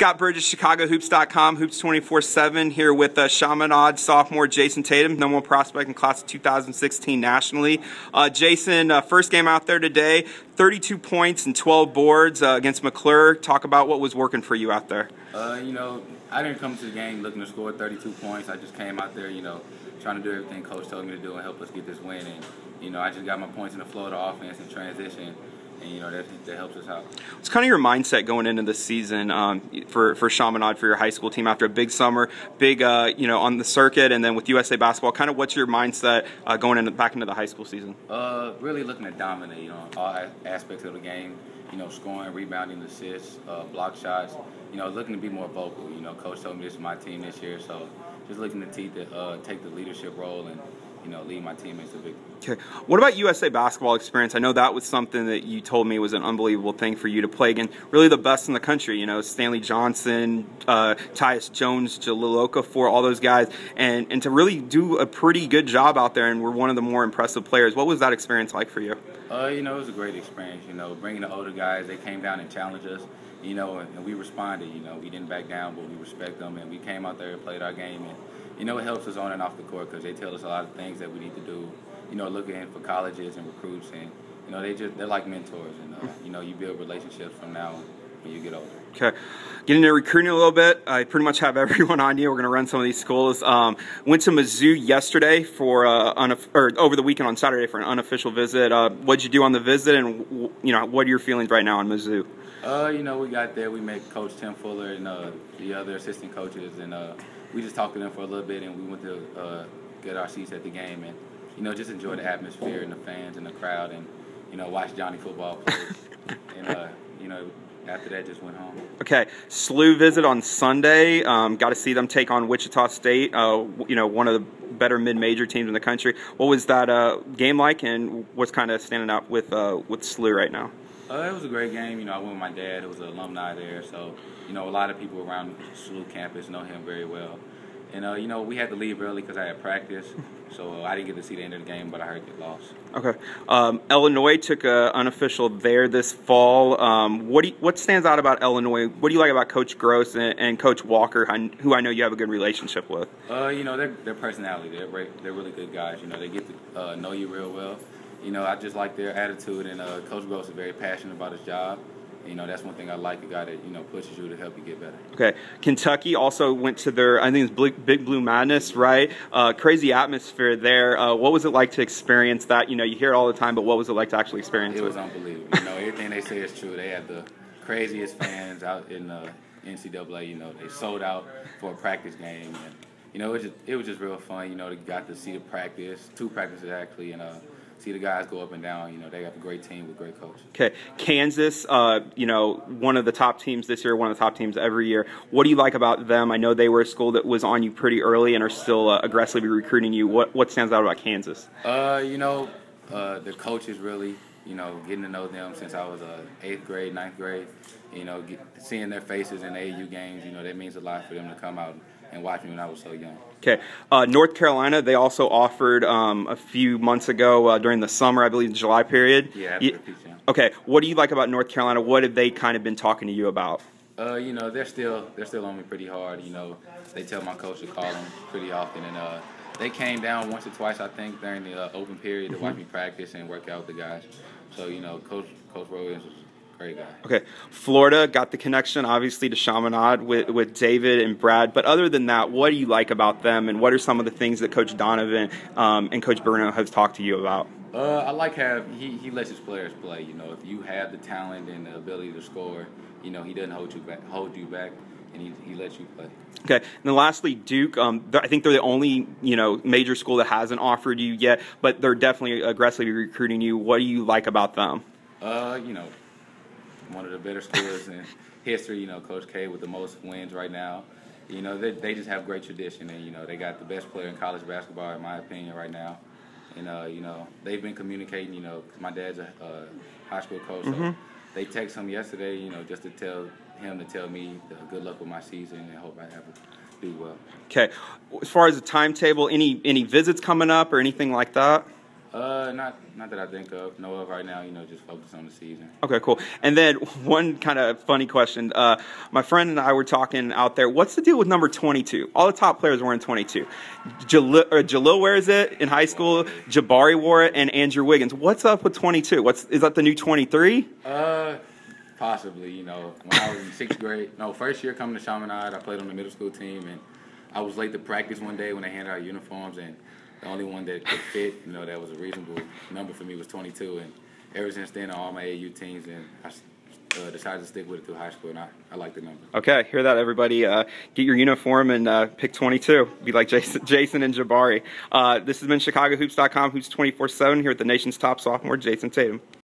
Scott Burgess, ChicagoHoops.com, Hoops 24/7, here with Chaminade sophomore Jayson Tatum, #1 prospect in class of 2016 nationally. Jayson, first game out there today, 32 points and 12 boards against McClure. Talk about what was working for you out there. I didn't come to the game looking to score 32 points. I just came out there, trying to do everything Coach told me to do and help us get this win. And, I just got my points in the flow of the offense and transition. And, that helps us out. What's kind of your mindset going into this season for Chaminade, for your high school team after a big summer, big, on the circuit, and then with USA basketball? Kind of what's your mindset going back into the high school season? Really looking to dominate, all aspects of the game. Scoring, rebounding, assists, block shots. Looking to be more vocal. Coach told me this is my team this year, so just looking to take the leadership role and lead my teammates to victory. Okay. What about USA basketball experience? I know that was something that you told me was an unbelievable thing for you to play against really the best in the country. Stanley Johnson, Tyus Jones, Jahlil Okafor, all those guys, and to really do a pretty good job out there, and we're one of the more impressive players. What was that experience like for you? It was a great experience. Bringing the older guys, they came down and challenged us. And we responded. We didn't back down, but we respect them, and we came out there and played our game. And it helps us on and off the court because they tell us a lot of things that we need to do. Looking for colleges and recruits, and they're like mentors, and you build relationships from now when you get older. Okay, getting into recruiting a little bit. I pretty much have everyone on you. We're going to run some of these schools. Went to Mizzou yesterday for or over the weekend on Saturday for an unofficial visit. What'd you do on the visit, and what are your feelings right now on Mizzou? We got there. We met Coach Tim Fuller and the other assistant coaches, and we just talked to them for a little bit, and we went to get our seats at the game, and just enjoy the atmosphere and the fans and the crowd, and watch Johnny football play. And after that, just went home. Okay, SLU visit on Sunday. Got to see them take on Wichita State. One of the better mid-major teams in the country. What was that game like, and what's kind of standing out with SLU right now? It was a great game. I went with my dad, who was an alumni there, so a lot of people around SLU campus know him very well. And we had to leave early because I had practice, so I didn't get to see the end of the game, but I heard they lost. Okay. Illinois took an unofficial there this fall. What stands out about Illinois? What do you like about Coach Gross and Coach Walker, who I know you have a good relationship with? Their personality. They're really good guys. They get to know you real well. I just like their attitude, and Coach Gross is very passionate about his job. That's one thing I like, a guy that pushes you to help you get better. Okay. Kentucky also went to their, I think it's Big Blue Madness, right? Crazy atmosphere there. What was it like to experience that? You hear it all the time, but what was it like to actually experience it? It was unbelievable. Everything they say is true. They had the craziest fans out in NCAA. They sold out for a practice game. And, it was just real fun. They got to see the practice, 2 practices actually, and see the guys go up and down. They have a great team with great coach. Okay, Kansas, one of the top teams this year, one of the top teams every year. What do you like about them? I know they were a school that was on you pretty early and are still aggressively recruiting you. What stands out about Kansas? The coaches really, getting to know them since I was 8th grade, 9th grade. Seeing their faces in the AU games, that means a lot for them to come out and watch me when I was so young. Okay. North Carolina, they also offered a few months ago during the summer, I believe the July period. Yeah, after the Peach Jam. Okay. What do you like about North Carolina? What have they kind of been talking to you about? They're still on me pretty hard. They tell my coach to call them pretty often, and they came down once or twice, I think, during the open period to watch me practice and work out with the guys. So, Coach Rowlands was great guy. Okay, Florida got the connection, obviously, to Chaminade with David and Brad. But other than that, what do you like about them, and what are some of the things that Coach Donovan and Coach Bruno have talked to you about? I like how he lets his players play. If you have the talent and the ability to score, he doesn't hold you back, and he lets you play. Okay, and then lastly, Duke. I think they're the only major school that hasn't offered you yet, but they're definitely aggressively recruiting you. What do you like about them? One of the better schools in history, Coach K with the most wins right now. They just have great tradition, and, they got the best player in college basketball, in my opinion, right now. And, they've been communicating, because my dad's a high school coach, so they text him yesterday, just to tell me good luck with my season and hope I have to do well. Okay. As far as the timetable, any visits coming up or anything like that? Not that I think of. Know of right now. Just focus on the season. Okay, cool. And then one kind of funny question. My friend and I were talking out there. What's the deal with number 22? All the top players wearing 22. Jalil wears it in high school. Jabari wore it, and Andrew Wiggins. What's up with 22? Is that the new 23? Possibly. When I was in first year coming to Chaminade, I played on the middle school team, and I was late to practice one day when they handed out uniforms, and the only one that could fit, that was a reasonable number for me was 22. And ever since then, all my AU teams, and I decided to stick with it through high school, and I like the number. Okay, hear that, everybody. Get your uniform and pick 22. Be like Jayson and Jabari. This has been ChicagoHoops.com, Hoops 24/7 here at the nation's top sophomore, Jayson Tatum.